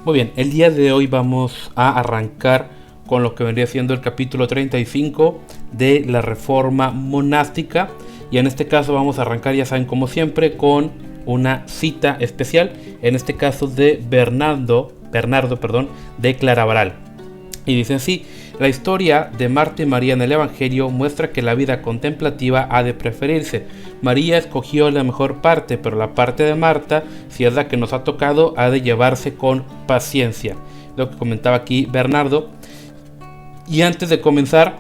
Muy bien, el día de hoy vamos a arrancar con lo que vendría siendo el capítulo 35 de la Reforma Monástica. Y en este caso vamos a arrancar, ya saben, como siempre, con una cita especial, en este caso de Bernardo, de Claraval. Y dice así: la historia de Marta y María en el Evangelio muestra que la vida contemplativa ha de preferirse. María escogió la mejor parte, pero la parte de Marta, si es la que nos ha tocado, ha de llevarse con paciencia. Lo que comentaba aquí Bernardo. Y antes de comenzar,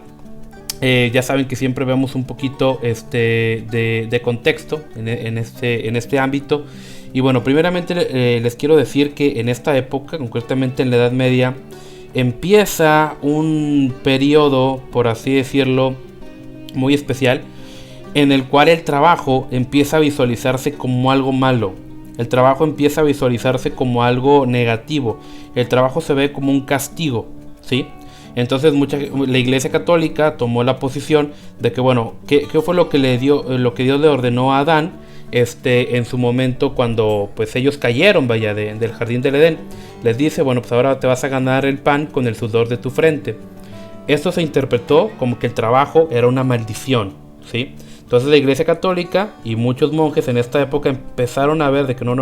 ya saben que siempre vemos un poquito de contexto en este ámbito. Y bueno, primeramente les quiero decir que en esta época, concretamente en la Edad Media, empieza un periodo, por así decirlo, muy especial, en el cual el trabajo empieza a visualizarse como algo malo. El trabajo empieza a visualizarse como algo negativo. El trabajo se ve como un castigo, ¿sí? Entonces la Iglesia Católica tomó la posición de que, bueno, ¿qué fue lo que Dios le ordenó a Adán en su momento cuando pues ellos cayeron, vaya, del jardín del Edén? Les dice, bueno, pues ahora te vas a ganar el pan con el sudor de tu frente. Esto se interpretó como que el trabajo era una maldición, ¿sí? Entonces la Iglesia Católica y muchos monjes en esta época empezaron a ver de que no,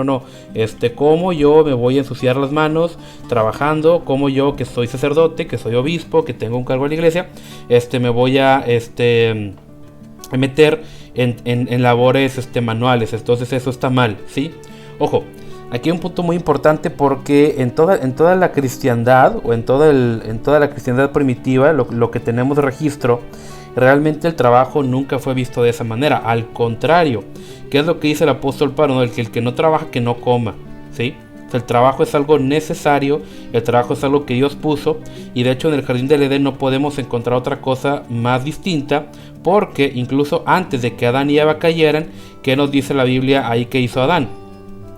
cómo yo me voy a ensuciar las manos trabajando, como yo, que soy sacerdote, que soy obispo, que tengo un cargo en la iglesia, me voy a meter en labores manuales. Entonces eso está mal, ¿sí? Ojo, aquí hay un punto muy importante, porque en toda la cristiandad, o en toda la cristiandad primitiva, lo que tenemos de registro, realmente el trabajo nunca fue visto de esa manera. Al contrario, ¿qué es lo que dice el apóstol Pablo? El que no trabaja, que no coma, ¿sí? O sea, el trabajo es algo necesario, el trabajo es algo que Dios puso, y de hecho en el jardín del Edén no podemos encontrar otra cosa más distinta, porque incluso antes de que Adán y Eva cayeran, ¿qué nos dice la Biblia ahí que hizo Adán?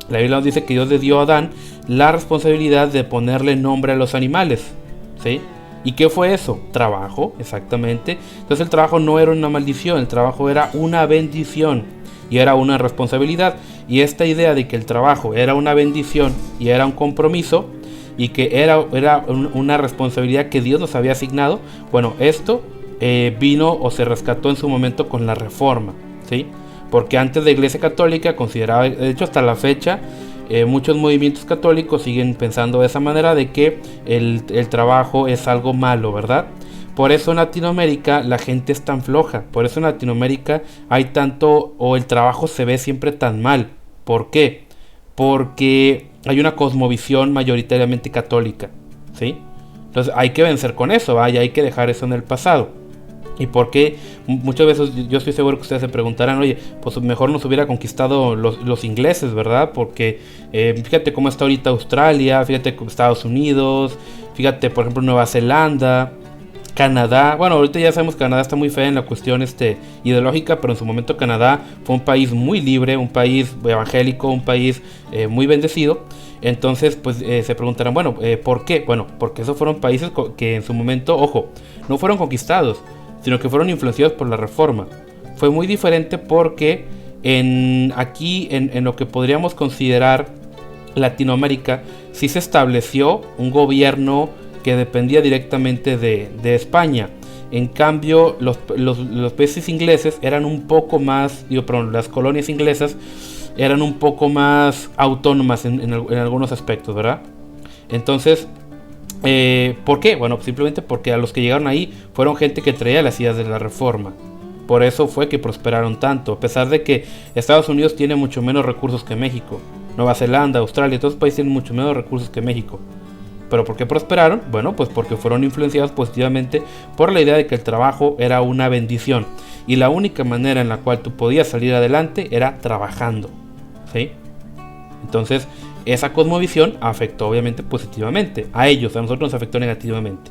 La Biblia nos dice que Dios le dio a Adán la responsabilidad de ponerle nombre a los animales, ¿sí? ¿Y qué fue eso? Trabajo, exactamente. Entonces el trabajo no era una maldición, el trabajo era una bendición y era una responsabilidad. Y esta idea de que el trabajo era una bendición y era un compromiso y que era una responsabilidad que Dios nos había asignado, bueno, esto vino o se rescató en su momento con la Reforma, ¿sí? Porque antes la Iglesia Católica consideraba, de hecho hasta la fecha, muchos movimientos católicos siguen pensando de esa manera, de que el trabajo es algo malo, ¿verdad? Por eso en Latinoamérica la gente es tan floja, por eso en Latinoamérica hay tanto, o el trabajo se ve siempre tan mal. ¿Por qué? Porque hay una cosmovisión mayoritariamente católica, ¿sí? Entonces hay que vencer con eso, ¿vaya? Hay que dejar eso en el pasado. Y porque muchas veces yo estoy seguro que ustedes se preguntarán, oye, pues mejor nos hubiera conquistado los ingleses, ¿verdad? Porque fíjate cómo está ahorita Australia, fíjate cómo Estados Unidos, fíjate por ejemplo Nueva Zelanda, Canadá. Bueno, ahorita ya sabemos que Canadá está muy fea en la cuestión ideológica, pero en su momento Canadá fue un país muy libre, un país evangélico, un país muy bendecido. Entonces pues se preguntarán, bueno, ¿por qué? Bueno, porque esos fueron países que en su momento, ojo, no fueron conquistados, sino que fueron influenciados por la Reforma. Fue muy diferente porque aquí en lo que podríamos considerar Latinoamérica, sí se estableció un gobierno que dependía directamente de España. En cambio, los países ingleses eran un poco más, las colonias inglesas eran un poco más autónomas en algunos aspectos, ¿verdad? Entonces, ¿por qué? Bueno, simplemente porque a los que llegaron ahí fueron gente que traía las ideas de la Reforma. Por eso fue que prosperaron tanto, a pesar de que Estados Unidos tiene mucho menos recursos que México. Nueva Zelanda, Australia, todos los países tienen mucho menos recursos que México. ¿Pero por qué prosperaron? Bueno, pues porque fueron influenciados positivamente por la idea de que el trabajo era una bendición. Y la única manera en la cual tú podías salir adelante era trabajando, ¿sí? Entonces, esa cosmovisión afectó obviamente positivamente a ellos, a nosotros nos afectó negativamente,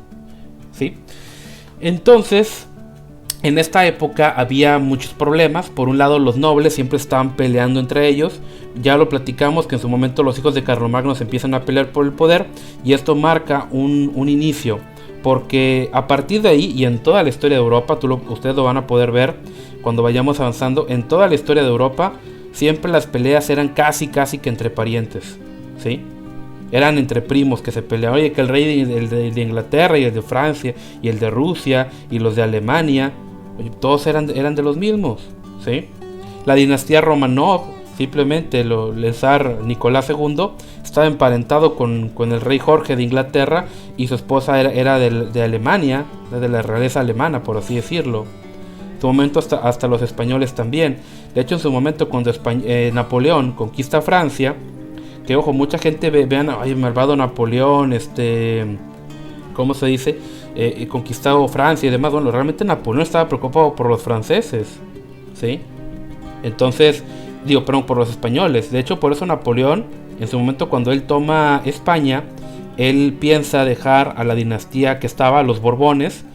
¿sí? Entonces, en esta época había muchos problemas. Por un lado, los nobles siempre estaban peleando entre ellos. Ya lo platicamos que en su momento los hijos de Carlomagno se empiezan a pelear por el poder, y esto marca un inicio, porque a partir de ahí y en toda la historia de Europa, ustedes lo van a poder ver cuando vayamos avanzando, en toda la historia de Europa siempre las peleas eran casi que entre parientes, ¿sí? eran entre primos que se peleaban. Oye, que el rey de Inglaterra y el de Francia y el de Rusia y los de Alemania, oye, todos eran de los mismos, ¿sí? La dinastía Romanov, simplemente el zar Nicolás II estaba emparentado con el rey Jorge de Inglaterra, y su esposa era de Alemania, de la realeza alemana, por así decirlo. En su momento hasta los españoles también. De hecho, en su momento, cuando Napoleón conquista Francia, que ojo, mucha gente vean, ay, malvado Napoleón, ¿cómo se dice? Conquistado Francia y demás. Bueno, realmente Napoleón estaba preocupado por los franceses, ¿sí? Entonces, perdón, por los españoles. De hecho, por eso Napoleón, en su momento cuando él toma España, él piensa dejar a la dinastía que estaba, los Borbones,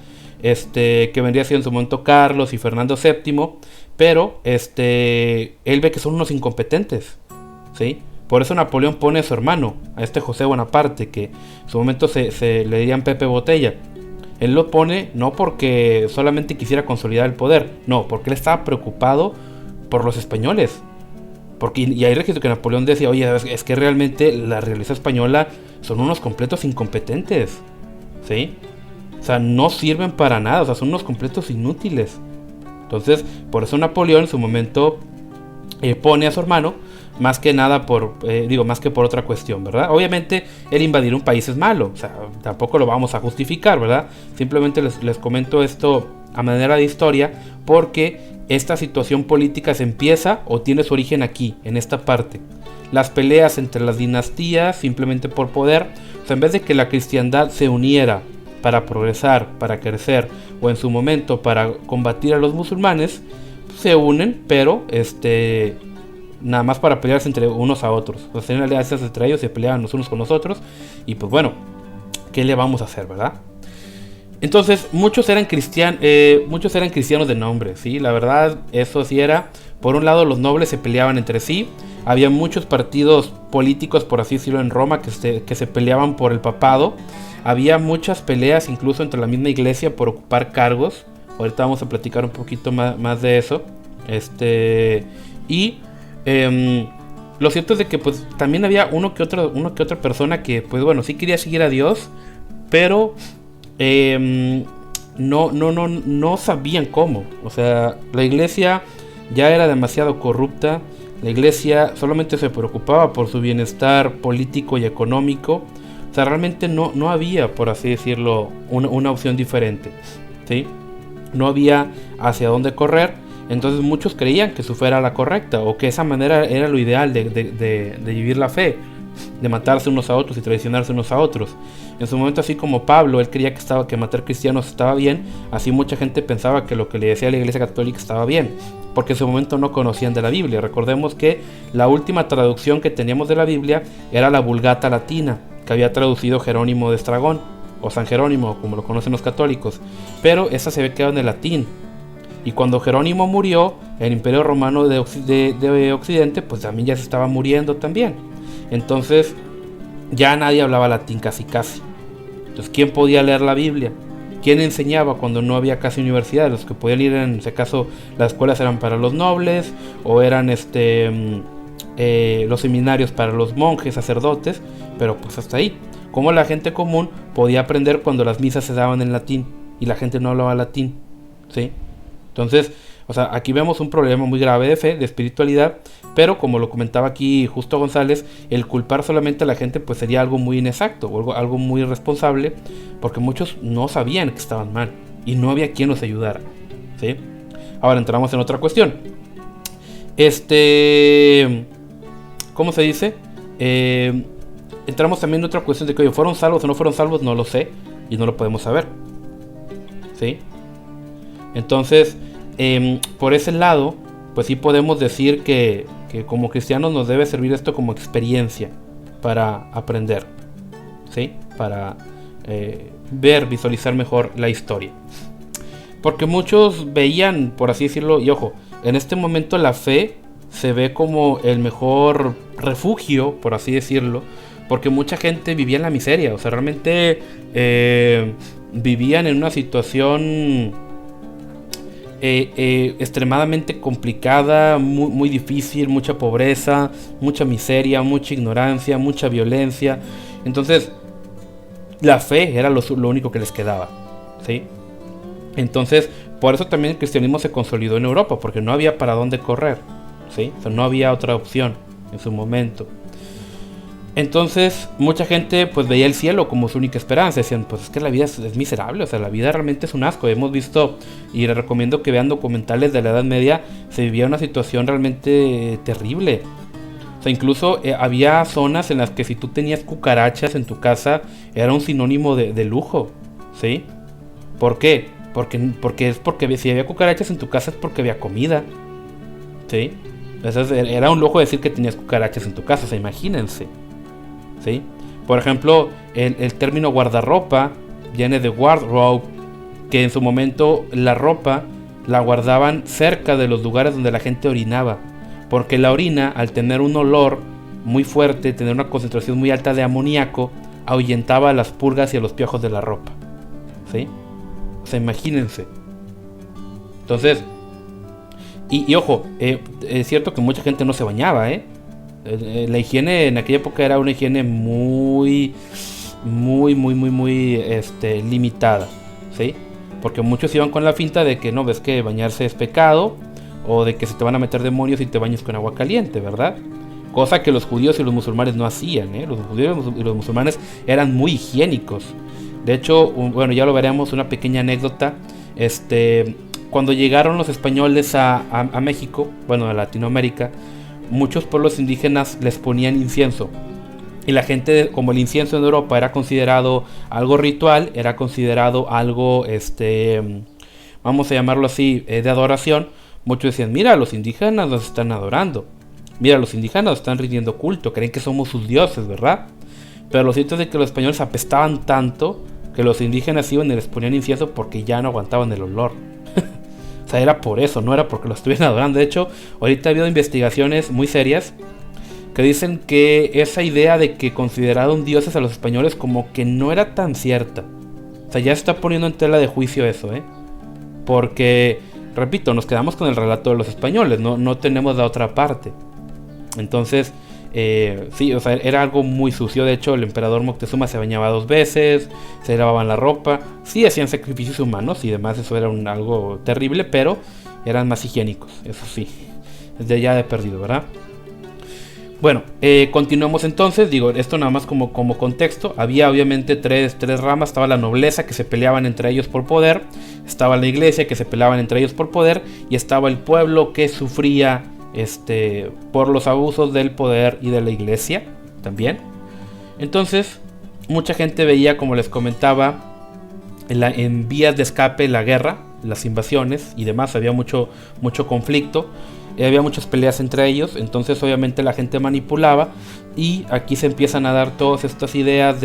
que vendría siendo en su momento Carlos y Fernando VII, pero él ve que son unos incompetentes, ¿sí? Por eso Napoleón pone a su hermano, a José Bonaparte, que en su momento se le dirían Pepe Botella. Él lo pone no porque solamente quisiera consolidar el poder, no, porque él estaba preocupado por los españoles. Y hay registro que Napoleón decía, oye, es que realmente la realeza española son unos completos incompetentes, ¿sí? O sea, no sirven para nada, o sea, son unos completos inútiles. Entonces, por eso Napoleón en su momento pone a su hermano, más que nada más que por otra cuestión, ¿verdad? Obviamente, el invadir un país es malo, o sea, tampoco lo vamos a justificar, ¿verdad? Simplemente les comento esto a manera de historia, porque esta situación política se empieza o tiene su origen aquí, en esta parte. Las peleas entre las dinastías, simplemente por poder, o sea, en vez de que la cristiandad se uniera para progresar, para crecer, o en su momento para combatir a los musulmanes, se unen, pero nada más para pelearse entre unos a otros. O sea, tienen alianzas entre ellos, se peleaban los unos con los otros, y pues bueno, ¿qué le vamos a hacer, verdad? Entonces, muchos eran cristianos de nombre, ¿sí? La verdad, eso sí era. Por un lado, los nobles se peleaban entre sí. Había muchos partidos políticos, por así decirlo, en Roma que se peleaban por el papado. Había muchas peleas, incluso entre la misma iglesia, por ocupar cargos. Ahorita vamos a platicar un poquito más de eso. Lo cierto es de que pues también había uno que otra persona que, pues bueno, sí quería seguir a Dios, pero no sabían cómo. O sea, la iglesia ya era demasiado corrupta. La iglesia solamente se preocupaba por su bienestar político y económico. O sea, realmente no había, por así decirlo, una opción diferente, ¿sí? No había hacia dónde correr. Entonces muchos creían que su fe era la correcta, o que esa manera era lo ideal de vivir la fe, de matarse unos a otros y traicionarse unos a otros. En su momento, así como Pablo, él creía que matar cristianos estaba bien, así mucha gente pensaba que lo que le decía la Iglesia Católica estaba bien, porque en su momento no conocían de la Biblia. Recordemos que la última traducción que teníamos de la Biblia era la Vulgata Latina, que había traducido Jerónimo de Estragón, o San Jerónimo, como lo conocen los católicos, pero esa se había quedado en el latín. Y cuando Jerónimo murió, el Imperio Romano de Occidente, pues también ya se estaba muriendo también. Entonces, ya nadie hablaba latín casi. Entonces, ¿quién podía leer la Biblia? ¿Quién enseñaba cuando no había casi universidades? Los que podían ir, en ese caso, las escuelas eran para los nobles, o eran los seminarios para los monjes, sacerdotes, pero pues hasta ahí. ¿Cómo la gente común podía aprender cuando las misas se daban en latín y la gente no hablaba latín? ¿Sí? Entonces, o sea, aquí vemos un problema muy grave de fe, de espiritualidad, pero como lo comentaba aquí Justo González, el culpar solamente a la gente pues sería algo muy inexacto, o algo muy irresponsable, porque muchos no sabían que estaban mal y no había quien los ayudara, ¿sí? Ahora entramos en otra cuestión. ¿Cómo se dice? Entramos también en otra cuestión de que, oye, ¿fueron salvos o no fueron salvos? No lo sé y no lo podemos saber, ¿sí? Entonces, por ese lado, pues sí podemos decir que como cristianos nos debe servir esto como experiencia para aprender, ¿sí? Para visualizar mejor la historia. Porque muchos veían, por así decirlo, y ojo, en este momento la fe se ve como el mejor refugio, por así decirlo, porque mucha gente vivía en la miseria, o sea, realmente vivían en una situación extremadamente complicada, muy difícil, mucha pobreza, mucha miseria, mucha ignorancia, mucha violencia. Entonces, la fe era lo único que les quedaba, ¿sí? Entonces, por eso también el cristianismo se consolidó en Europa, porque no había para dónde correr, ¿sí? O sea, no había otra opción en su momento. Entonces, mucha gente pues veía el cielo como su única esperanza. Decían, pues es que la vida es miserable, o sea, la vida realmente es un asco. Hemos visto, y les recomiendo que vean documentales de la Edad Media, se vivía una situación realmente terrible. O sea, incluso había zonas en las que si tú tenías cucarachas en tu casa, era un sinónimo de lujo, ¿sí? ¿Por qué? Porque si había cucarachas en tu casa es porque había comida, ¿sí? Entonces era un lujo decir que tenías cucarachas en tu casa, o sea, imagínense, ¿sí? Por ejemplo, el término guardarropa viene de wardrobe, que en su momento la ropa la guardaban cerca de los lugares donde la gente orinaba, porque la orina, al tener un olor muy fuerte, tener una concentración muy alta de amoníaco, ahuyentaba a las pulgas y a los piojos de la ropa, ¿sí? O sea, imagínense. Entonces, y ojo, es cierto que mucha gente no se bañaba, la higiene en aquella época era una higiene muy limitada, ¿sí? Porque muchos iban con la finta de que no ves que bañarse es pecado, o de que se te van a meter demonios si te bañas con agua caliente, ¿verdad? Cosa que los judíos y los musulmanes no hacían, Los judíos y los musulmanes eran muy higiénicos. De hecho, bueno, ya lo veremos, una pequeña anécdota. Cuando llegaron los españoles a México, bueno, a Latinoamérica, muchos pueblos indígenas les ponían incienso. Y la gente, como el incienso en Europa era considerado algo ritual, era considerado algo, vamos a llamarlo así, de adoración, muchos decían, mira, los indígenas nos están adorando. Mira, los indígenas nos están rindiendo culto, creen que somos sus dioses, ¿verdad? Pero lo cierto es que los españoles apestaban tanto que los indígenas iban y les ponían incienso porque ya no aguantaban el olor. O sea, era por eso, no era porque lo estuvieran adorando. De hecho, ahorita ha habido investigaciones muy serias que dicen que esa idea de que consideraron dioses a los españoles como que no era tan cierta. O sea, ya se está poniendo en tela de juicio eso, Porque, repito, nos quedamos con el relato de los españoles, no tenemos la otra parte. Entonces, sí, o sea, era algo muy sucio. De hecho, el emperador Moctezuma se bañaba 2 veces, se lavaban la ropa, sí hacían sacrificios humanos y demás, eso era algo terrible, pero eran más higiénicos, eso sí, desde ya he perdido, ¿verdad? Bueno, continuamos entonces, digo, esto nada más como contexto. Había obviamente tres ramas. Estaba la nobleza, que se peleaban entre ellos por poder, estaba la iglesia, que se peleaban entre ellos por poder, y estaba el pueblo, que sufría por los abusos del poder y de la iglesia también. Entonces, mucha gente veía, como les comentaba, en vías de escape la guerra, las invasiones y demás. Había mucho conflicto, había muchas peleas entre ellos. Entonces obviamente la gente manipulaba, y aquí se empiezan a dar todas estas ideas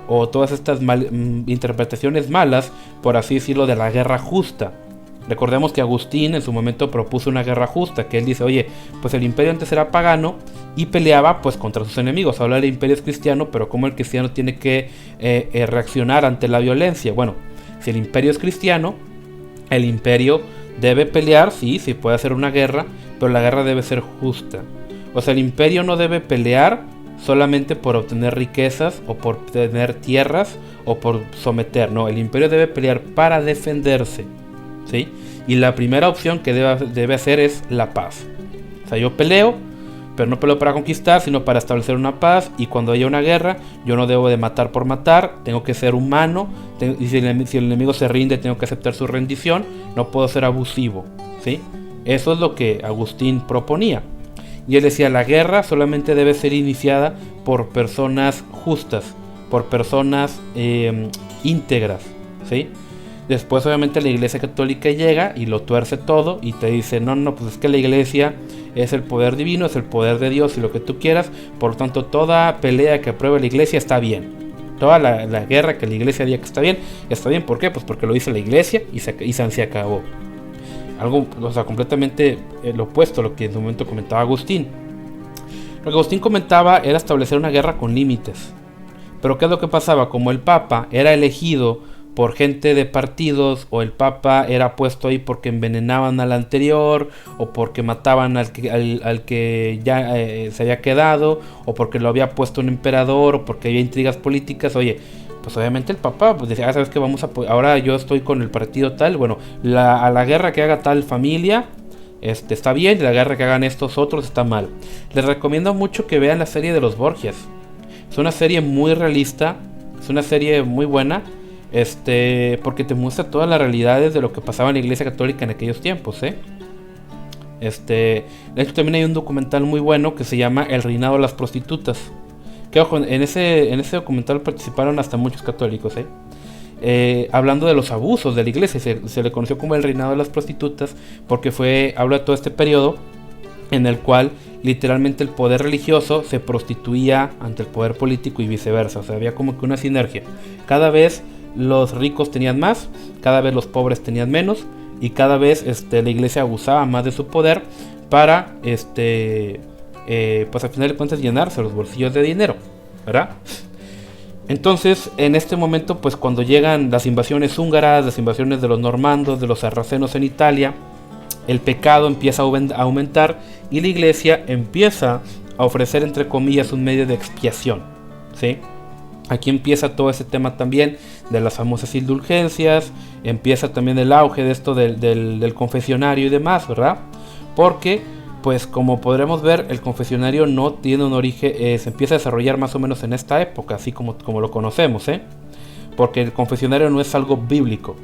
o todas estas interpretaciones malas, por así decirlo, de la guerra justa. Recordemos que Agustín en su momento propuso una guerra justa, que él dice, oye, pues el imperio antes era pagano y peleaba pues contra sus enemigos. Ahora el imperio es cristiano, pero ¿cómo el cristiano tiene que reaccionar ante la violencia? Bueno, si el imperio es cristiano, el imperio debe pelear, sí puede hacer una guerra, pero la guerra debe ser justa. O sea, el imperio no debe pelear solamente por obtener riquezas o por tener tierras o por someter. No, el imperio debe pelear para defenderse, ¿sí? Y la primera opción que debe hacer es la paz. O sea, yo peleo, pero no peleo para conquistar, sino para establecer una paz. Y cuando haya una guerra, yo no debo de matar por matar, tengo que ser humano. Y si el enemigo se rinde, tengo que aceptar su rendición. No puedo ser abusivo, ¿sí? Eso es lo que Agustín proponía. Y él decía, la guerra solamente debe ser iniciada por personas justas, por personas íntegras, ¿sí? Después obviamente la iglesia católica llega y lo tuerce todo y te dice, no, pues es que la iglesia es el poder divino, es el poder de Dios y lo que tú quieras. Por lo tanto, toda pelea que apruebe la iglesia está bien. Toda la guerra que la iglesia diga que está bien, ¿por qué? Pues porque lo dice la iglesia y se acabó. Algo, o sea, completamente lo opuesto a lo que en su momento comentaba Agustín. Lo que Agustín comentaba era establecer una guerra con límites. Pero ¿qué es lo que pasaba? Como el Papa era elegido por gente de partidos, o el papa era puesto ahí porque envenenaban al anterior, o porque mataban al que ya se había quedado, o porque lo había puesto un emperador, o porque había intrigas políticas. Oye, pues obviamente el papa pues decía, sabes que vamos a ahora yo estoy con el partido tal, bueno, a la guerra que haga tal familia está bien, y la guerra que hagan estos otros está mal. Les recomiendo mucho que vean la serie de los Borgias. Es una serie muy realista, es una serie muy buena, porque te muestra todas las realidades de lo que pasaba en la Iglesia Católica en aquellos tiempos, de hecho también hay un documental muy bueno que se llama El reinado de las prostitutas. Que ojo, en ese documental participaron hasta muchos católicos, hablando de los abusos de la iglesia. Se le conoció como el reinado de las prostitutas porque habla de todo este periodo en el cual literalmente el poder religioso se prostituía ante el poder político y viceversa. O sea, había como que una sinergia. Cada vez los ricos tenían más, cada vez los pobres tenían menos, y cada vez la iglesia abusaba más de su poder para pues al final de cuentas llenarse los bolsillos de dinero, ¿verdad? Entonces, en este momento, pues cuando llegan las invasiones húngaras, las invasiones de los normandos, de los sarracenos en Italia, el pecado empieza a aumentar y la iglesia empieza a ofrecer, entre comillas, un medio de expiación, ¿sí? Aquí empieza todo ese tema también de las famosas indulgencias, empieza también el auge de esto del confesionario y demás, ¿verdad? Porque, pues como podremos ver, el confesionario no tiene un origen, se empieza a desarrollar más o menos en esta época, así como lo conocemos, porque el confesionario no es algo bíblico,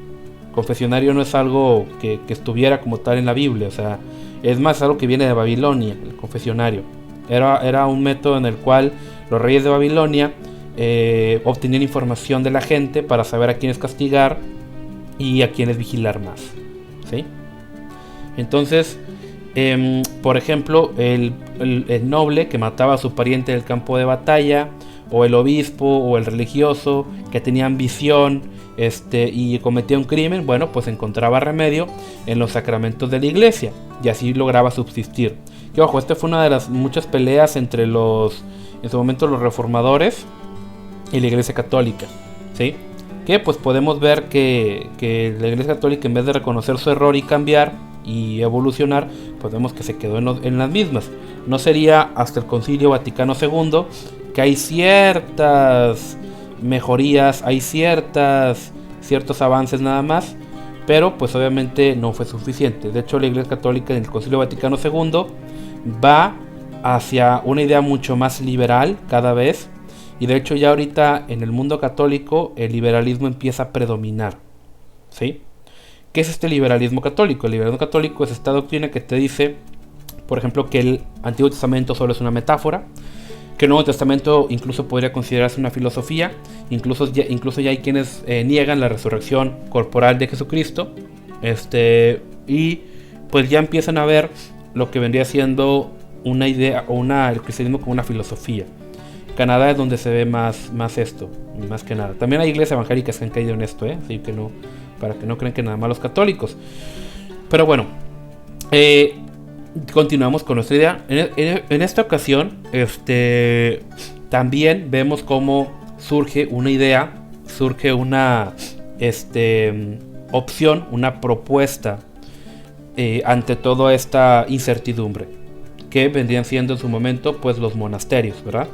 el confesionario no es algo que estuviera como tal en la Biblia, o sea, es más algo que viene de Babilonia. El confesionario era un método en el cual los reyes de Babilonia obtenían información de la gente para saber a quiénes castigar y a quiénes vigilar más, ¿sí? Entonces, por ejemplo, el noble que mataba a su pariente en el campo de batalla, o el obispo o el religioso que tenía ambición y cometía un crimen, bueno, pues encontraba remedio en los sacramentos de la iglesia y así lograba subsistir. Y ojo, esta fue una de las muchas peleas entre en su momento los reformadores y la iglesia católica, ¿sí? Que pues podemos ver que la iglesia católica, en vez de reconocer su error y cambiar y evolucionar, pues vemos que se quedó en las mismas. No sería hasta el Concilio Vaticano II que hay ciertas mejorías, hay ciertos avances nada más, pero pues obviamente no fue suficiente. De hecho, la iglesia católica en el Concilio Vaticano II va hacia una idea mucho más liberal cada vez. Y de hecho ya ahorita en el mundo católico el liberalismo empieza a predominar, ¿sí? ¿Qué es este liberalismo católico? El liberalismo católico es esta doctrina que te dice, por ejemplo, que el Antiguo Testamento solo es una metáfora, que el Nuevo Testamento incluso podría considerarse una filosofía, incluso ya hay quienes niegan la resurrección corporal de Jesucristo, y pues ya empiezan a ver lo que vendría siendo una idea o el cristianismo como una filosofía. Canadá es donde se ve más esto, más que nada. También hay iglesias evangélicas que han caído en esto, así que no, para que no crean que nada más los católicos. Pero bueno, continuamos con nuestra idea. En esta ocasión, también vemos cómo surge una idea, surge una opción, una propuesta ante toda esta incertidumbre, que vendrían siendo en su momento pues los monasterios, ¿verdad?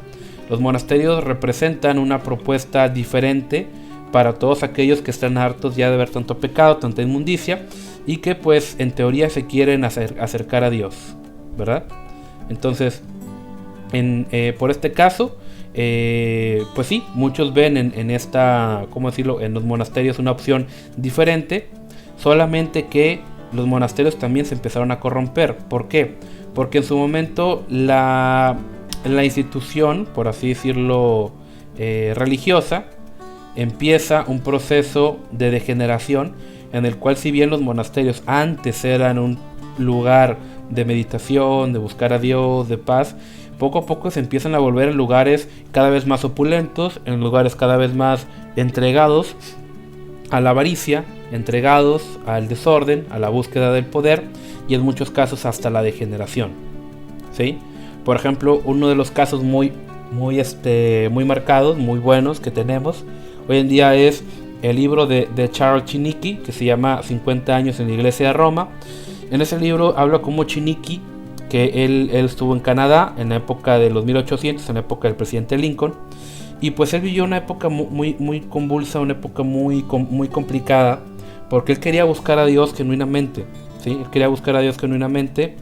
Los monasterios representan una propuesta diferente para todos aquellos que están hartos ya de ver tanto pecado, tanta inmundicia, y que pues en teoría se quieren acercar a Dios, ¿verdad? Entonces, por este caso, pues sí, muchos ven en esta, ¿cómo decirlo?, en los monasterios una opción diferente, solamente que los monasterios también se empezaron a corromper. ¿Por qué? Porque en su momento la institución, por así decirlo, religiosa, empieza un proceso de degeneración en el cual, si bien los monasterios antes eran un lugar de meditación, de buscar a Dios, de paz, poco a poco se empiezan a volver en lugares cada vez más opulentos, en lugares cada vez más entregados a la avaricia, entregados al desorden, a la búsqueda del poder y en muchos casos hasta la degeneración, ¿sí? Por ejemplo, uno de los casos muy marcados, muy buenos que tenemos hoy en día es el libro de Charles Chiniquy, que se llama 50 años en la iglesia de Roma. En ese libro habla como Chiniquy, que él estuvo en Canadá en la época de los 1800, en la época del presidente Lincoln, y pues él vivió una época muy convulsa, una época muy complicada, porque él quería buscar a Dios genuinamente, ¿sí? Él quería buscar a Dios genuinamente,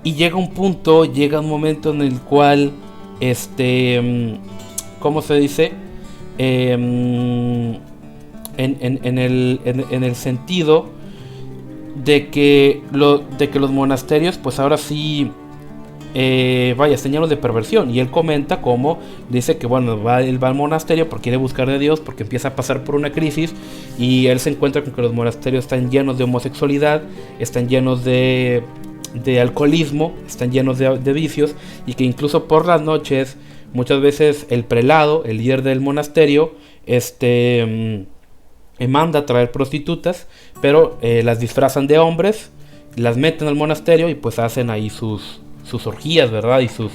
y llega un momento en el cual, ¿cómo se dice? En el sentido de que los monasterios, pues ahora sí, están llenos de perversión. Y él comenta cómo dice que él va al monasterio porque quiere buscar de Dios, porque empieza a pasar por una crisis, y él se encuentra con que los monasterios están llenos de homosexualidad, están llenos de alcoholismo, están llenos de vicios, y que incluso por las noches muchas veces el prelado, el líder del monasterio, manda a traer prostitutas, pero las disfrazan de hombres, las meten al monasterio y pues hacen ahí sus orgías, ¿verdad? Y sus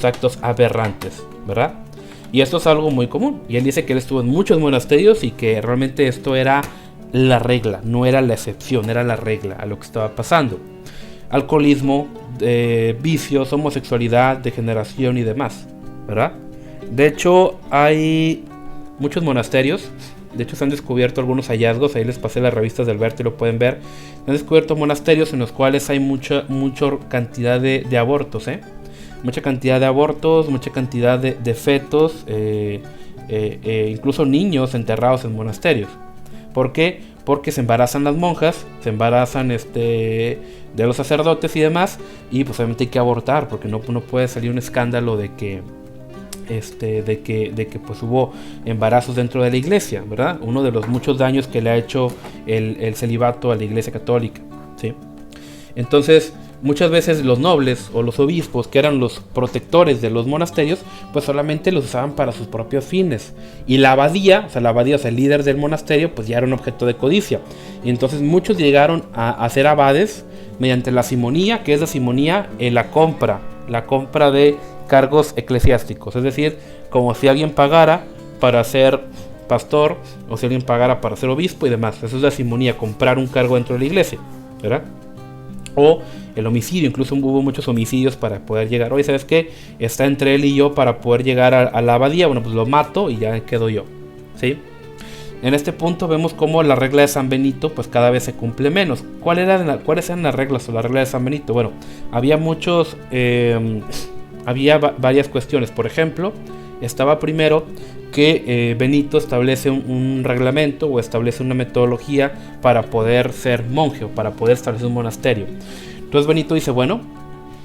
actos aberrantes, ¿verdad? Y esto es algo muy común. Y él dice que él estuvo en muchos monasterios y que realmente esto era la regla, no era la excepción, era la regla a lo que estaba pasando. Alcoholismo, vicios, homosexualidad, degeneración y demás, ¿verdad? De hecho, hay muchos monasterios. De hecho, se han descubierto algunos hallazgos. Ahí les pasé las revistas de Alberto y lo pueden ver. Se han descubierto monasterios en los cuales hay mucha cantidad de abortos, mucha cantidad de abortos, mucha cantidad de fetos, incluso niños enterrados en monasterios. ¿Por qué? Porque se embarazan las monjas, se embarazan de los sacerdotes y demás, y pues obviamente hay que abortar, porque no puede salir un escándalo de que pues hubo embarazos dentro de la iglesia, ¿verdad? Uno de los muchos daños que le ha hecho el celibato a la iglesia católica, ¿sí? Entonces, muchas veces los nobles o los obispos, que eran los protectores de los monasterios, pues solamente los usaban para sus propios fines. Y la abadía, el líder del monasterio, pues ya era un objeto de codicia. Y entonces muchos llegaron a ser abades mediante la simonía, que es la simonía, la compra de cargos eclesiásticos. Es decir, como si alguien pagara para ser pastor, o si alguien pagara para ser obispo y demás. Eso es la simonía, comprar un cargo dentro de la iglesia, ¿verdad? O el homicidio, incluso hubo muchos homicidios para poder llegar. Oye, ¿sabes qué? Está entre él y yo para poder llegar a la abadía. Bueno, pues lo mato y ya quedo yo, ¿sí? En este punto vemos cómo la regla de San Benito pues cada vez se cumple menos. ¿Cuáles eran las reglas o la regla de San Benito? Bueno, había varias cuestiones. Por ejemplo, estaba primero que Benito establece un reglamento o establece una metodología para poder ser monje o para poder establecer un monasterio. Entonces Benito dice, bueno,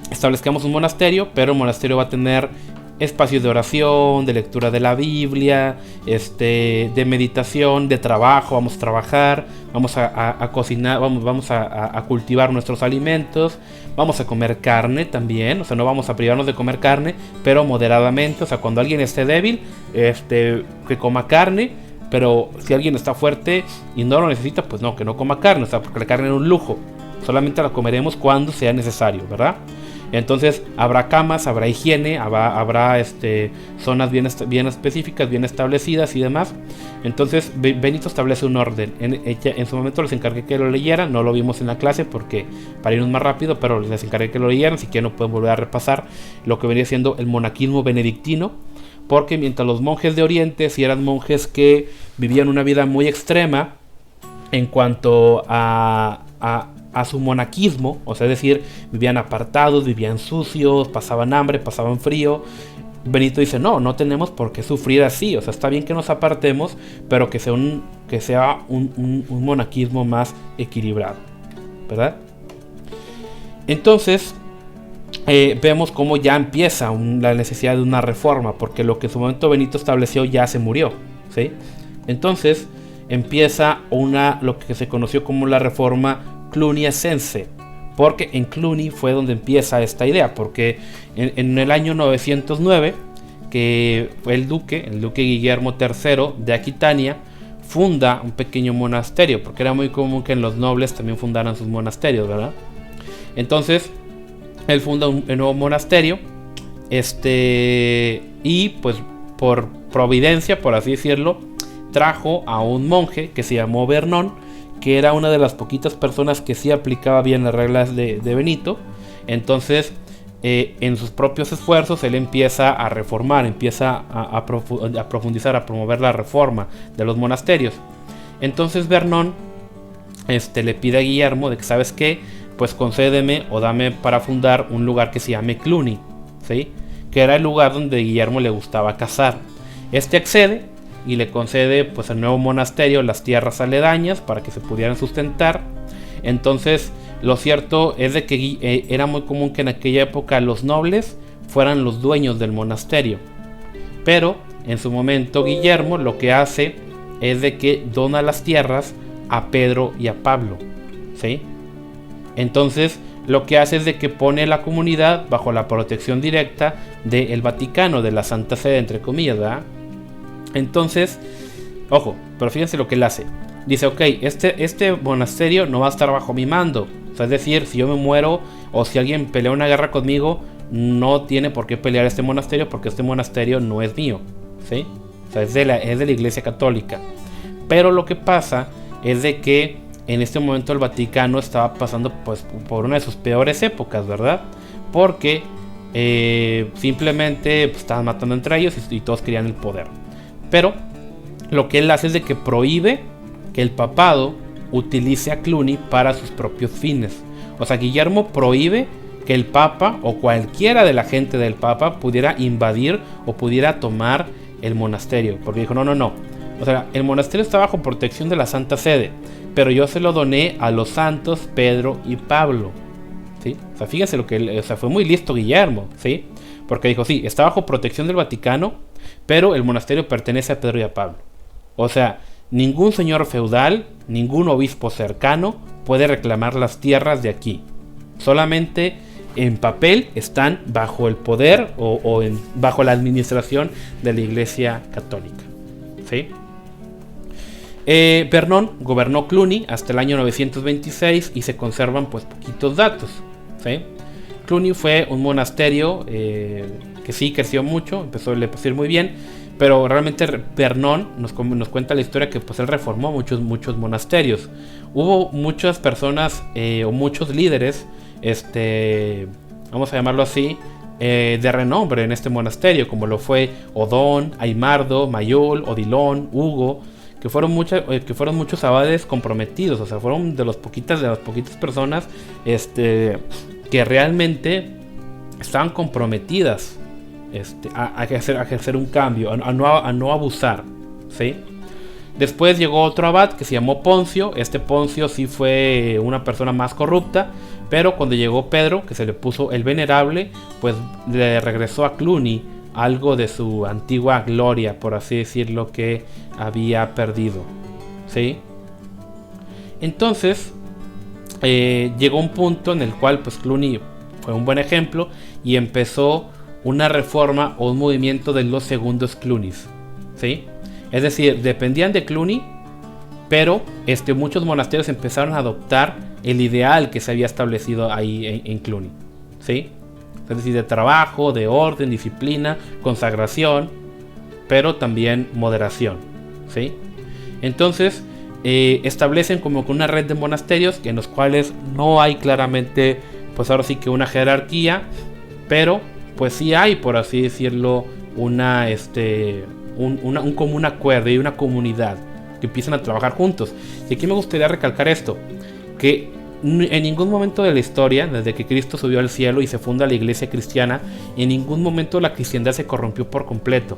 establezcamos un monasterio, pero el monasterio va a tener espacios de oración, de lectura de la Biblia, de meditación, de trabajo. Vamos a trabajar, vamos a cocinar, vamos a cultivar nuestros alimentos, vamos a comer carne también. O sea, no vamos a privarnos de comer carne, pero moderadamente. O sea, cuando alguien esté débil, que coma carne, pero si alguien está fuerte y no lo necesita, pues no, que no coma carne. O sea, porque la carne es un lujo, solamente la comeremos cuando sea necesario, ¿verdad? Entonces habrá camas, habrá higiene, habrá zonas bien específicas, bien establecidas y demás. Entonces Benito establece un orden. En su momento les encargué que lo leyeran. No lo vimos en la clase porque para irnos más rápido, pero les encargué que lo leyeran. Si quieren no pueden volver a repasar lo que venía siendo el monaquismo benedictino. Porque mientras los monjes de Oriente sí eran monjes que vivían una vida muy extrema en cuanto a su monaquismo, o sea, es decir, vivían apartados, vivían sucios, pasaban hambre, pasaban frío. Benito dice, no tenemos por qué sufrir así, o sea, está bien que nos apartemos, pero que sea un monaquismo más equilibrado, ¿verdad? Entonces, vemos cómo ya empieza la necesidad de una reforma, porque lo que en su momento Benito estableció ya se murió, ¿sí? Entonces, empieza lo que se conoció como la reforma cluniacense, porque en Cluny fue donde empieza esta idea, porque en el año 909, que fue el duque Guillermo III de Aquitania, funda un pequeño monasterio, porque era muy común que en los nobles también fundaran sus monasterios, ¿verdad? Entonces, él funda un nuevo monasterio, y pues por providencia, por así decirlo, trajo a un monje que se llamó Bernón, que era una de las poquitas personas que sí aplicaba bien las reglas de Benito. Entonces, en sus propios esfuerzos, él empieza a reformar, empieza a profundizar, a promover la reforma de los monasterios. Entonces Bernón le pide a Guillermo de que, ¿sabes qué? Pues concédeme o dame para fundar un lugar que se llame Cluny, ¿sí? Que era el lugar donde Guillermo le gustaba cazar. Accede y le concede pues al nuevo monasterio las tierras aledañas para que se pudieran sustentar. Entonces, lo cierto es de que era muy común que en aquella época los nobles fueran los dueños del monasterio. Pero en su momento Guillermo lo que hace es de que dona las tierras a Pedro y a Pablo, ¿sí? Entonces lo que hace es de que pone la comunidad bajo la protección directa del Vaticano, de la Santa Sede, entre comillas, ¿verdad? Entonces, ojo, pero fíjense lo que él hace. Dice, ok, este monasterio no va a estar bajo mi mando. O sea, es decir, si yo me muero o si alguien pelea una guerra conmigo, no tiene por qué pelear este monasterio porque este monasterio no es mío, ¿sí? O sea, es de la Iglesia Católica. Pero lo que pasa es de que en este momento el Vaticano estaba pasando pues por una de sus peores épocas, ¿verdad? Porque simplemente pues, estaban matando entre ellos y todos querían el poder. Pero lo que él hace es de que prohíbe que el papado utilice a Cluny para sus propios fines. O sea, Guillermo prohíbe que el papa o cualquiera de la gente del papa pudiera invadir o pudiera tomar el monasterio. Porque dijo, no. O sea, el monasterio está bajo protección de la Santa Sede, pero yo se lo doné a los santos Pedro y Pablo, ¿sí? O sea, fíjense lo que fue muy listo Guillermo, ¿sí? Porque dijo, sí, está bajo protección del Vaticano, pero el monasterio pertenece a Pedro y a Pablo. O sea, ningún señor feudal, ningún obispo cercano puede reclamar las tierras de aquí. Solamente en papel están bajo el poder bajo la administración de la Iglesia Católica, ¿sí? Bernón gobernó Cluny hasta el año 926 y se conservan pues poquitos datos, ¿sí? Cluny fue un monasterio que sí creció mucho, le empezó a ir muy bien, pero realmente Bernón nos cuenta la historia que pues él reformó muchos monasterios. Hubo muchas personas o muchos líderes, vamos a llamarlo así, de renombre en este monasterio, como lo fue Odón, Aymardo, Mayol, Odilon, Hugo, que fueron muchos abades comprometidos. O sea, fueron de las poquitas personas que realmente estaban comprometidas a ejercer un cambio, a no abusar, ¿sí? Después llegó otro abad que se llamó Poncio. Poncio sí fue una persona más corrupta, pero cuando llegó Pedro, que se le puso el venerable, pues le regresó a Cluny algo de su antigua gloria, por así decirlo, que había perdido, ¿sí? Entonces llegó un punto en el cual pues Cluny fue un buen ejemplo y empezó una reforma o un movimiento de los segundos Clunys, ¿sí? Es decir, dependían de Cluny, pero muchos monasterios empezaron a adoptar el ideal que se había establecido ahí en Cluny, ¿sí? Es decir, de trabajo, de orden, disciplina, consagración, pero también moderación, ¿sí? Entonces establecen como que una red de monasterios en los cuales no hay claramente, pues ahora sí que una jerarquía, pero pues sí hay, por así decirlo, un común acuerdo y una comunidad que empiezan a trabajar juntos. Y aquí me gustaría recalcar esto, que en ningún momento de la historia, desde que Cristo subió al cielo y se funda la iglesia cristiana, en ningún momento la cristiandad se corrompió por completo.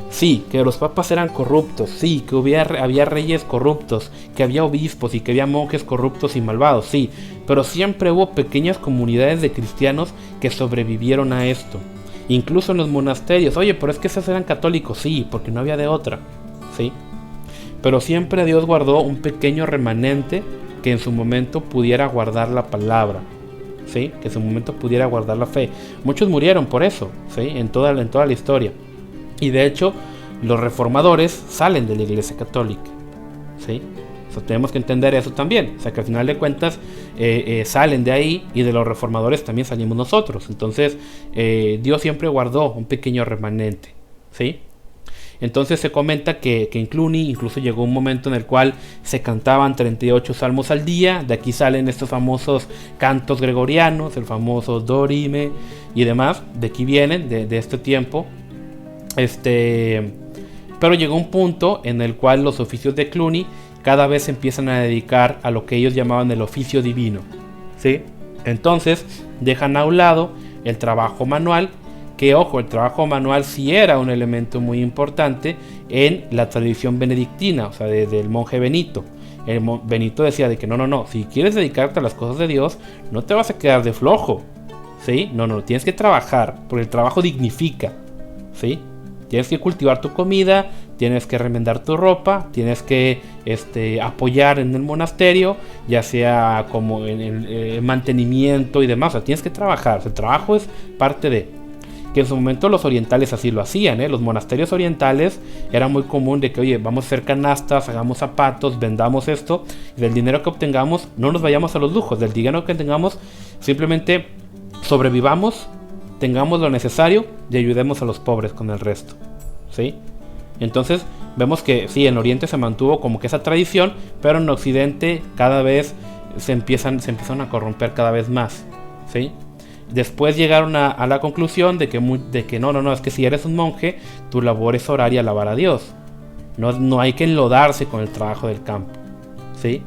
Sí, que los papas eran corruptos, sí, que había reyes corruptos, que había obispos y que había monjes corruptos y malvados, sí, pero siempre hubo pequeñas comunidades de cristianos que sobrevivieron a esto. Incluso en los monasterios, oye, pero es que esos eran católicos, sí, porque no había de otra, sí. Pero siempre Dios guardó un pequeño remanente que en su momento pudiera guardar la palabra, ¿sí? Que en su momento pudiera guardar la fe. Muchos murieron por eso, ¿sí? En toda la historia. Y de hecho, los reformadores salen de la Iglesia Católica, ¿sí? O sea, tenemos que entender eso también. O sea, que al final de cuentas salen de ahí y de los reformadores también salimos nosotros. Entonces, Dios siempre guardó un pequeño remanente, ¿sí? Entonces se comenta que en Cluny incluso llegó un momento en el cual se cantaban 38 salmos al día. De aquí salen estos famosos cantos gregorianos, el famoso Dorime y demás. De aquí vienen, de este tiempo. Pero llegó un punto en el cual los oficios de Cluny cada vez se empiezan a dedicar a lo que ellos llamaban el oficio divino, ¿sí? Entonces dejan a un lado el trabajo manual, que ojo, el trabajo manual sí era un elemento muy importante en la tradición benedictina, o sea, del monje Benito. Benito decía de que no, si quieres dedicarte a las cosas de Dios, no te vas a quedar de flojo, ¿sí? No, tienes que trabajar, porque el trabajo dignifica, ¿sí? Tienes que cultivar tu comida, tienes que remendar tu ropa, tienes que apoyar en el monasterio, ya sea como en el mantenimiento y demás. O sea, tienes que trabajar. O sea, el trabajo es parte de... Que en su momento los orientales así lo hacían, ¿eh? Los monasterios orientales era muy común de que, oye, vamos a hacer canastas, hagamos zapatos, vendamos esto, y del dinero que obtengamos no nos vayamos a los lujos. Del dinero que tengamos simplemente sobrevivamos, tengamos lo necesario y ayudemos a los pobres con el resto, ¿sí? Entonces vemos que sí, en Oriente se mantuvo como que esa tradición, pero en Occidente cada vez se empiezan a corromper cada vez más, ¿sí? Después llegaron a la conclusión de que no, es que si eres un monje, tu labor es orar y alabar a Dios. No hay que enlodarse con el trabajo del campo, ¿sí?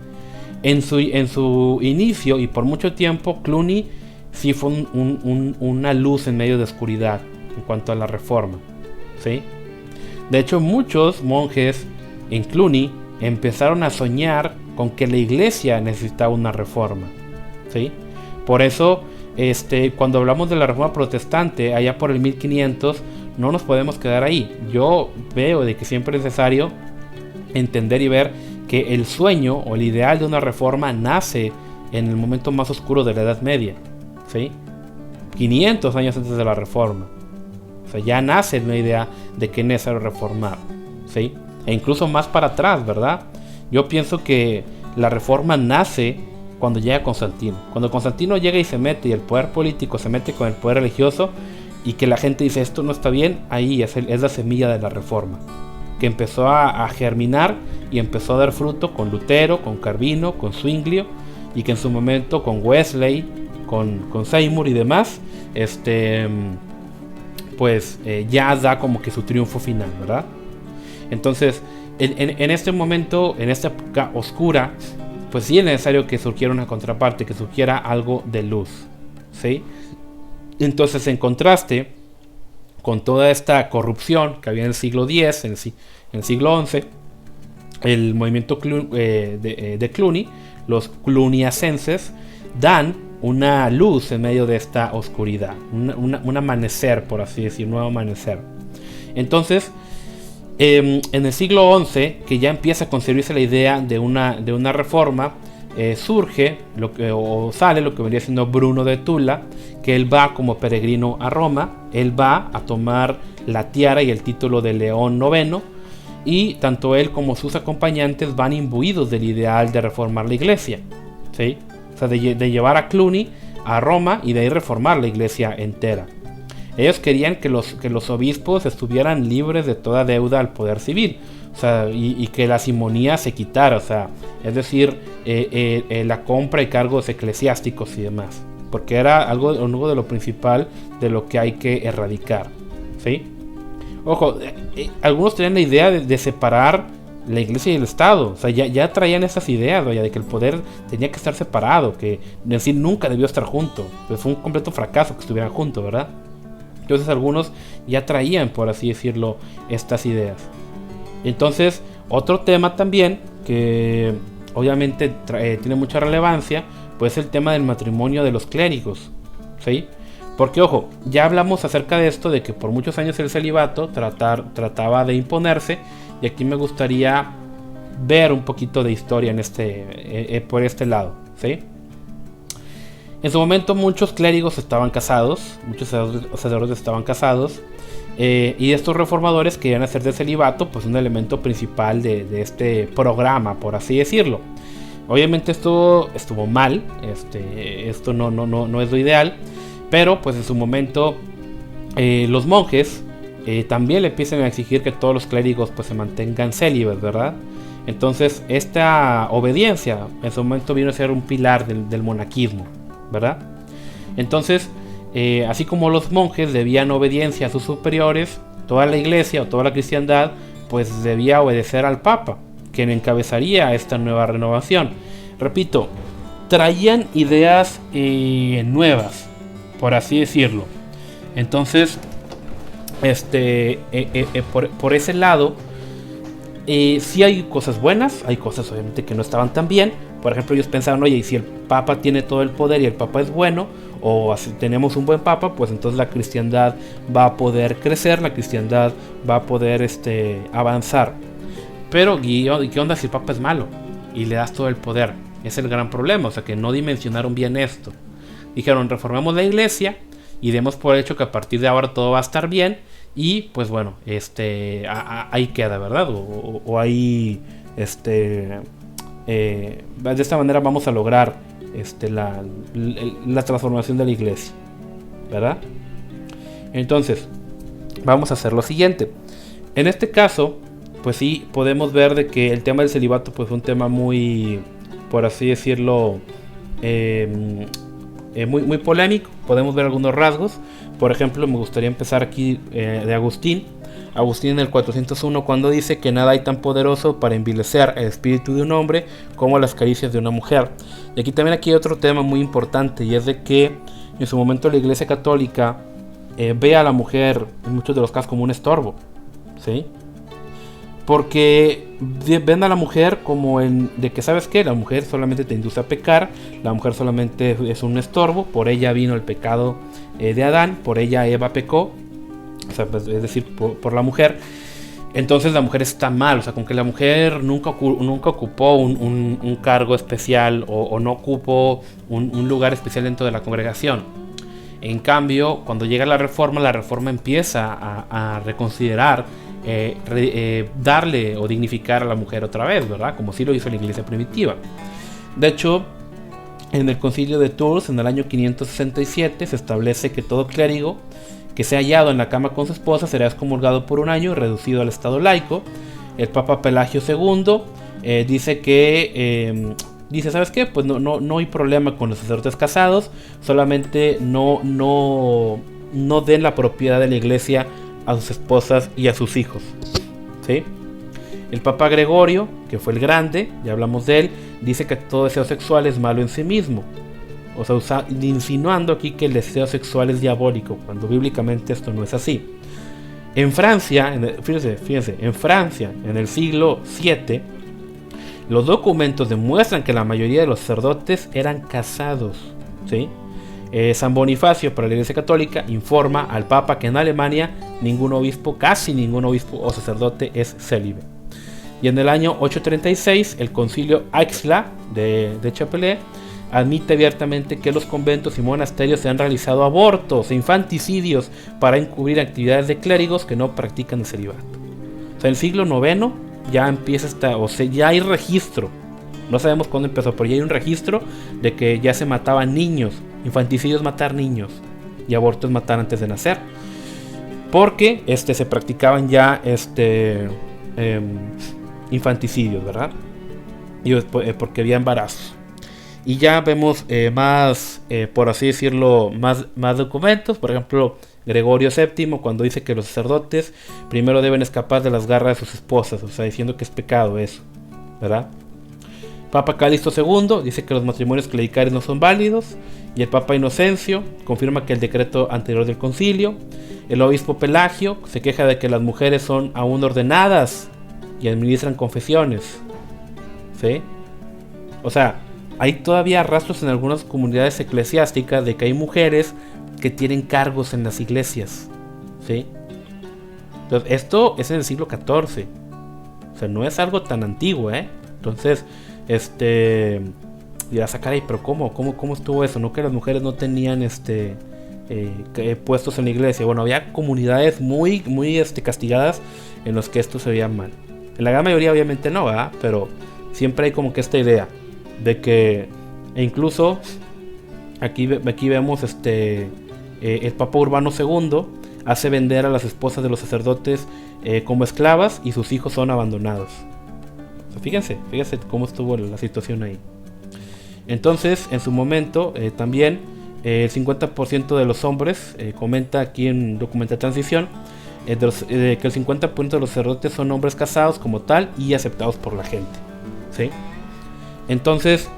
En su inicio y por mucho tiempo, Cluny sí fue una luz en medio de oscuridad en cuanto a la reforma, ¿sí? De hecho, muchos monjes en Cluny empezaron a soñar con que la iglesia necesitaba una reforma, ¿sí? Por eso, cuando hablamos de la reforma protestante, allá por el 1500, no nos podemos quedar ahí. Yo veo de que siempre es necesario entender y ver que el sueño o el ideal de una reforma nace en el momento más oscuro de la Edad Media, ¿sí? 500 años antes de la reforma. O sea, ya nace una idea de que es necesario reformar, ¿sí? E incluso más para atrás, ¿verdad? Yo pienso que la reforma nace cuando llega Constantino. Cuando Constantino llega y se mete, y el poder político se mete con el poder religioso, y que la gente dice esto no está bien, ahí es la semilla de la reforma, que empezó a germinar y empezó a dar fruto con Lutero, con Calvino, con Zwinglio, y que en su momento con Wesley, con Seymour y demás, ya da como que su triunfo final, ¿verdad? Entonces, en este momento, en esta época oscura, pues sí es necesario que surgiera una contraparte, que surgiera algo de luz, ¿sí? Entonces, en contraste con toda esta corrupción que había en el siglo X, en el siglo XI, el movimiento de Cluny, los cluniacenses, dan una luz en medio de esta oscuridad, un amanecer, por así decir, un nuevo amanecer. Entonces, en el siglo XI, que ya empieza a concebirse la idea de una reforma, surge sale lo que vendría siendo Bruno de Tula, que él va como peregrino a Roma. Él va a tomar la tiara y el título de León IX, y tanto él como sus acompañantes van imbuidos del ideal de reformar la iglesia, ¿sí? O sea, de llevar a Cluny a Roma y de ahí reformar la iglesia entera. Ellos querían que los obispos estuvieran libres de toda deuda al poder civil, o sea, y que la simonía se quitara, o sea, es decir, la compra y cargos eclesiásticos y demás, porque era algo de lo principal de lo que hay que erradicar, ¿sí? Ojo, algunos tenían la idea de separar la iglesia y el Estado, o sea, ya traían esas ideas, ¿no? Ya de que el poder tenía que estar separado, que en decir nunca debió estar junto, pues fue un completo fracaso que estuvieran juntos, ¿verdad? Entonces algunos ya traían, por así decirlo, estas ideas. Entonces, otro tema también que obviamente tiene mucha relevancia, pues el tema del matrimonio de los clérigos, ¿sí? Porque, ojo, ya hablamos acerca de esto, de que por muchos años el celibato trataba de imponerse, y aquí me gustaría ver un poquito de historia por este lado, ¿sí? En su momento muchos clérigos estaban casados, muchos sacerdotes estaban casados, y estos reformadores querían hacer del celibato pues un elemento principal de este programa, por así decirlo. Obviamente esto estuvo mal, esto no es lo ideal, pero pues en su momento los monjes también le empiezan a exigir que todos los clérigos pues se mantengan célibes, ¿verdad? Entonces esta obediencia en su momento vino a ser un pilar del monaquismo, ¿verdad? Entonces, así como los monjes debían obediencia a sus superiores, toda la iglesia o toda la cristiandad pues debía obedecer al Papa, quien encabezaría esta nueva renovación. Repito, traían ideas nuevas, por así decirlo. Entonces, por ese lado, sí hay cosas buenas, hay cosas obviamente que no estaban tan bien. Por ejemplo, ellos pensaron, oye, y si el Papa tiene todo el poder y el Papa es bueno, o así tenemos un buen Papa, pues entonces la cristiandad va a poder crecer, la cristiandad va a poder avanzar. Pero, ¿y qué onda si el Papa es malo? Y le das todo el poder. Es el gran problema, o sea que no dimensionaron bien esto. Dijeron, reformemos la iglesia y demos por hecho que a partir de ahora todo va a estar bien. Y pues bueno, ahí queda, ¿verdad? O ahí, de esta manera vamos a lograr la transformación de la iglesia, ¿verdad? Entonces, vamos a hacer lo siguiente. En este caso, pues sí, podemos ver de que el tema del celibato pues fue un tema muy, por así decirlo, muy polémico. Podemos ver algunos rasgos. Por ejemplo, me gustaría empezar aquí de Agustín. Agustín en el 401, cuando dice que nada hay tan poderoso para envilecer el espíritu de un hombre como las caricias de una mujer. Y aquí también hay otro tema muy importante, y es de que en su momento la Iglesia Católica ve a la mujer en muchos de los casos como un estorbo, ¿sí? Porque ven a la mujer como de que, ¿sabes qué? La mujer solamente te induce a pecar, la mujer solamente es un estorbo, por ella vino el pecado de Adán, por ella Eva pecó, o sea, pues, es decir, por la mujer. Entonces la mujer está mal, o sea, con que la mujer nunca ocupó un cargo especial o no ocupó un lugar especial dentro de la congregación. En cambio, cuando llega la reforma empieza a reconsiderar, darle o dignificar a la mujer otra vez, ¿verdad? Como sí lo hizo la iglesia primitiva. De hecho, en el concilio de Tours, en el año 567, se establece que todo clérigo que sea hallado en la cama con su esposa será excomulgado por un año y reducido al estado laico. El Papa Pelagio II dice que ¿sabes qué? Pues no hay problema con los sacerdotes casados, solamente no den la propiedad de la iglesia a sus esposas y a sus hijos, ¿sí? El Papa Gregorio, que fue el grande, ya hablamos de él, dice que todo deseo sexual es malo en sí mismo. O sea, insinuando aquí que el deseo sexual es diabólico, cuando bíblicamente esto no es así. En Francia, fíjense, en Francia, en el siglo VII, los documentos demuestran que la mayoría de los sacerdotes eran casados, ¿sí? San Bonifacio, para la Iglesia Católica, informa al Papa que en Alemania casi ningún obispo o sacerdote es célibe. Y en el año 836, el concilio Aixla de Chapelle admite abiertamente que los conventos y monasterios se han realizado abortos e infanticidios para encubrir actividades de clérigos que no practican el celibato. O sea, en el siglo IX ya empieza ya hay registro. No sabemos cuándo empezó, pero ya hay un registro de que ya se mataban niños. Infanticidio es matar niños y aborto es matar antes de nacer. Porque se practicaban ya infanticidios, ¿verdad? Y porque había embarazos. Y ya vemos más, por así decirlo, más documentos. Por ejemplo, Gregorio VII, cuando dice que los sacerdotes primero deben escapar de las garras de sus esposas, o sea, diciendo que es pecado eso, ¿verdad? Papa Calixto II dice que los matrimonios clericales no son válidos, y el Papa Inocencio confirma que el decreto anterior del concilio. El obispo Pelagio se queja de que las mujeres son aún ordenadas y administran confesiones, ¿sí? O sea, hay todavía rastros en algunas comunidades eclesiásticas de que hay mujeres que tienen cargos en las iglesias, ¿sí? Entonces, esto es en el siglo XIV, o sea, no es algo tan antiguo, ¿eh? Entonces, dirás, caray, pero ¿cómo estuvo eso? ¿No que las mujeres no tenían puestos en la iglesia? Bueno, había comunidades muy castigadas en los que esto se veía mal. En la gran mayoría obviamente no, ¿verdad? Pero siempre hay como que esta idea de que, e incluso aquí vemos el Papa Urbano II hace vender a las esposas de los sacerdotes como esclavas y sus hijos son abandonados. O sea, fíjense cómo estuvo la situación ahí. Entonces, en su momento, también el 50% de los hombres, comenta aquí en Documenta Transición, que el 50% de los sacerdotes son hombres casados como tal y aceptados por la gente, ¿sí? Entonces,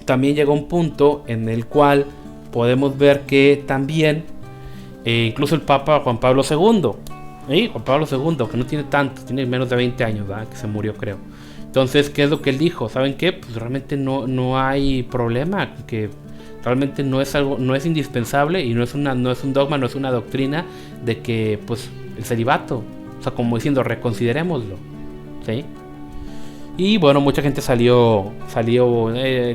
también llega un punto en el cual podemos ver que también, incluso el Papa Juan Pablo II, Juan Pablo II, que no tiene tanto, tiene menos de 20 años, ¿verdad? Que se murió, creo. Entonces, ¿qué es lo que él dijo? ¿Saben qué? Pues realmente no hay problema, que realmente no es indispensable y no es un dogma, no es una doctrina de que, pues, el celibato, o sea, como diciendo, reconsiderémoslo, ¿sí? Y bueno, mucha gente salió,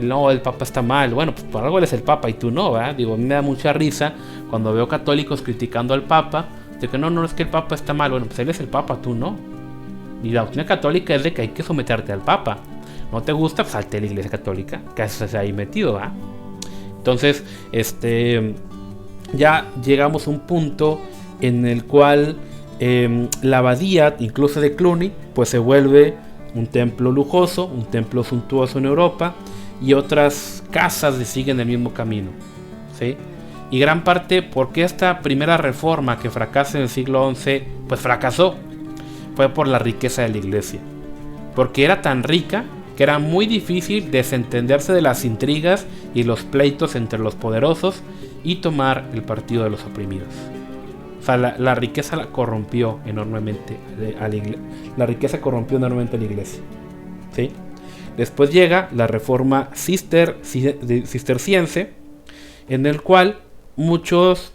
no, el Papa está mal. Bueno, pues por algo él es el Papa y tú no, ¿verdad? Digo, a mí me da mucha risa cuando veo católicos criticando al Papa, de que no es que el Papa está mal. Bueno, pues él es el Papa, tú no. Y la doctrina católica es de que hay que someterte al Papa. ¿No te gusta? Pues salte de la Iglesia Católica, que haces ahí metido, ¿verdad? Entonces, ya llegamos a un punto en el cual la abadía, incluso de Cluny, pues se vuelve un templo lujoso, un templo suntuoso en Europa, y otras casas le siguen el mismo camino, ¿sí? Y gran parte, porque esta primera reforma que fracasa en el siglo XI, pues fracasó, fue por la riqueza de la iglesia, porque era tan rica que era muy difícil desentenderse de las intrigas y los pleitos entre los poderosos y tomar el partido de los oprimidos. O sea, la riqueza la corrompió enormemente a la iglesia. La riqueza corrompió enormemente a la iglesia, ¿sí? Después llega la reforma cisterciense, en el cual muchos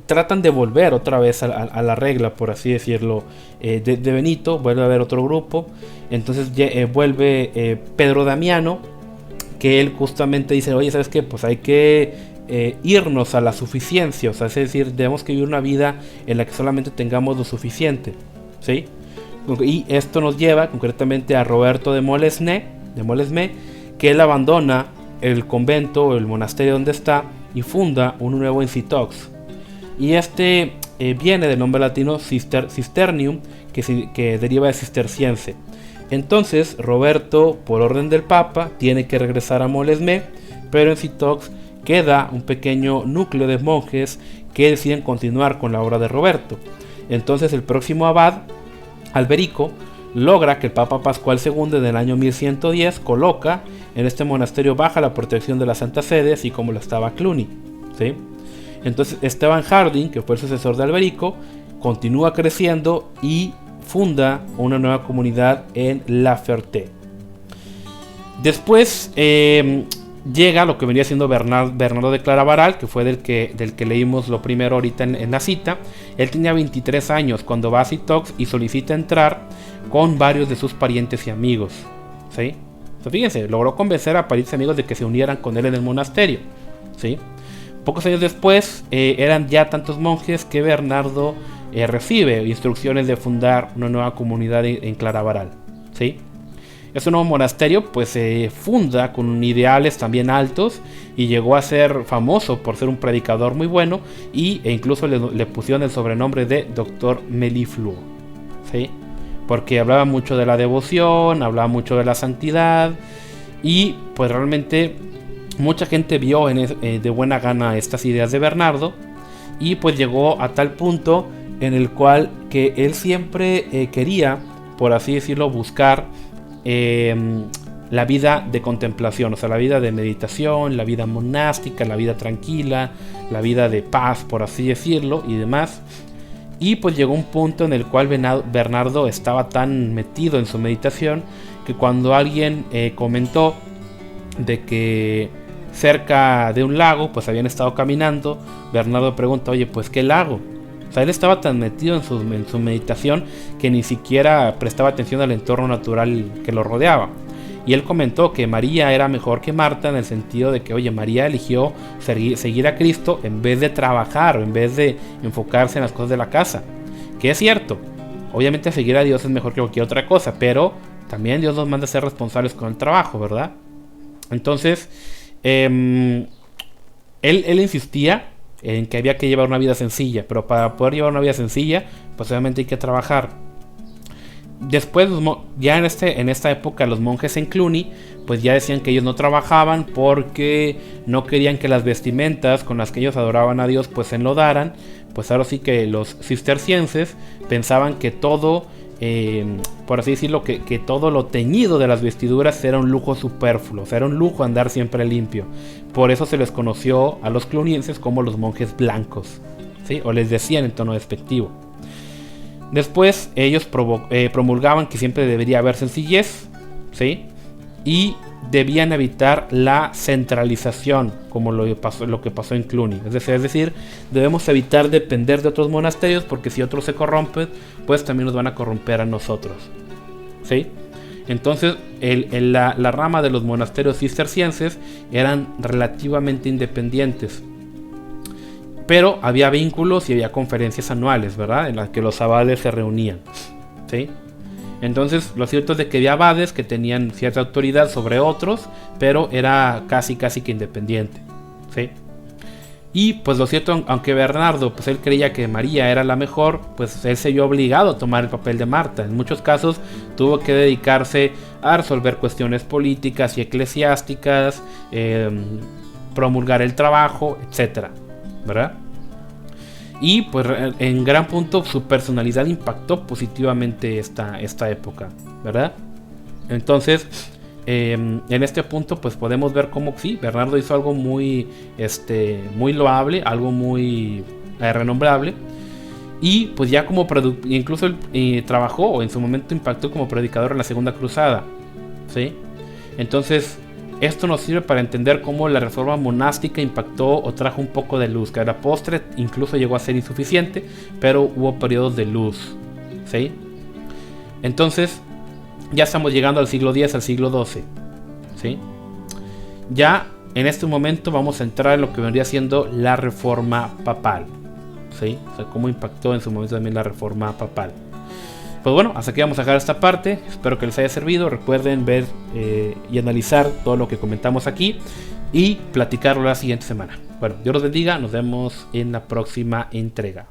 tratan de volver otra vez a la regla, por así decirlo, de Benito. Vuelve a haber otro grupo. Entonces vuelve Pedro Damiano, que él justamente dice, oye, ¿sabes qué? Pues hay que irnos a la suficiencia, o sea, es decir, debemos que vivir una vida en la que solamente tengamos lo suficiente, ¿sí? Y esto nos lleva concretamente a Roberto de Molesme, que él abandona el convento o el monasterio donde está y funda un nuevo en Citox. Y viene del nombre latino Cisternium, que deriva de cisterciense. Entonces Roberto, por orden del Papa, tiene que regresar a Molesme, pero en Citox queda un pequeño núcleo de monjes que deciden continuar con la obra de Roberto. Entonces el próximo abad, Alberico, logra que el Papa Pascual II en el año 1110 coloca en este monasterio baja la protección de la Santa Sede, así como lo estaba Cluny, ¿sí? Entonces Esteban Harding, que fue el sucesor de Alberico, continúa creciendo y funda una nueva comunidad en La Ferté. Después llega lo que venía siendo Bernardo de Claraval, que fue del que leímos lo primero ahorita en la cita. Él tenía 23 años cuando va a Citox y solicita entrar con varios de sus parientes y amigos, ¿sí? Entonces, fíjense, logró convencer a parientes y amigos de que se unieran con él en el monasterio, ¿sí? Pocos años después eran ya tantos monjes que Bernardo recibe instrucciones de fundar una nueva comunidad en Claraval, ¿sí? Este nuevo monasterio pues se funda con ideales también altos y llegó a ser famoso por ser un predicador muy bueno e incluso le pusieron el sobrenombre de Doctor Melifluo, ¿sí? Porque hablaba mucho de la devoción, hablaba mucho de la santidad y pues realmente mucha gente vio de buena gana estas ideas de Bernardo y pues llegó a tal punto en el cual que él siempre quería, por así decirlo, buscar la vida de contemplación, o sea, la vida de meditación, la vida monástica, la vida tranquila, la vida de paz, por así decirlo, y demás. Y pues llegó un punto en el cual Bernardo estaba tan metido en su meditación que cuando alguien comentó de que cerca de un lago pues habían estado caminando, Bernardo pregunta, oye, pues ¿qué lago? O sea, él estaba tan metido en su meditación que ni siquiera prestaba atención al entorno natural que lo rodeaba. Y él comentó que María era mejor que Marta en el sentido de que, oye, María eligió seguir a Cristo en vez de trabajar o en vez de enfocarse en las cosas de la casa. Que es cierto, obviamente seguir a Dios es mejor que cualquier otra cosa, pero también Dios nos manda a ser responsables con el trabajo, ¿verdad? Entonces, él insistía en que había que llevar una vida sencilla, pero para poder llevar una vida sencilla, pues obviamente hay que trabajar. Después, ya en esta época, los monjes en Cluny, pues ya decían que ellos no trabajaban porque no querían que las vestimentas con las que ellos adoraban a Dios pues se enlodaran. Pues ahora sí que los cistercienses pensaban que todo, por así decirlo, que todo lo teñido de las vestiduras era un lujo superfluo, o sea, era un lujo andar siempre limpio. Por eso se les conoció a los clunienses como los monjes blancos, ¿sí? O les decían en tono despectivo. Después ellos promulgaban que siempre debería haber sencillez, ¿sí? Y debían evitar la centralización, como lo que pasó en Cluny. Es decir, debemos evitar depender de otros monasterios, porque si otros se corrompen, pues también nos van a corromper a nosotros, ¿sí? Entonces la rama de los monasterios cistercienses eran relativamente independientes, pero había vínculos y había conferencias anuales, ¿verdad?, en las que los abades se reunían, ¿sí? Entonces, lo cierto es de que había abades que tenían cierta autoridad sobre otros, pero era casi que independiente, ¿sí? Y pues lo cierto, aunque Bernardo, pues él creía que María era la mejor, pues él se vio obligado a tomar el papel de Marta. En muchos casos tuvo que dedicarse a resolver cuestiones políticas y eclesiásticas, promulgar el trabajo, etcétera, ¿verdad? Y pues en gran punto su personalidad impactó positivamente esta época, ¿verdad? Entonces, en este punto pues podemos ver cómo sí, Bernardo hizo algo muy loable, algo muy renombrable. Y pues ya como incluso él trabajó, o en su momento impactó como predicador en la Segunda Cruzada, ¿sí? Entonces, esto nos sirve para entender cómo la reforma monástica impactó o trajo un poco de luz, que a la postre incluso llegó a ser insuficiente, pero hubo periodos de luz, ¿sí? Entonces, ya estamos llegando al siglo X, al siglo XII, ¿sí? Ya en este momento vamos a entrar en lo que vendría siendo la reforma papal, ¿sí? O sea, cómo impactó en su momento también la reforma papal. Pues bueno, hasta aquí vamos a dejar esta parte. Espero que les haya servido. Recuerden ver y analizar todo lo que comentamos aquí y platicarlo la siguiente semana. Bueno, Dios los bendiga. Nos vemos en la próxima entrega.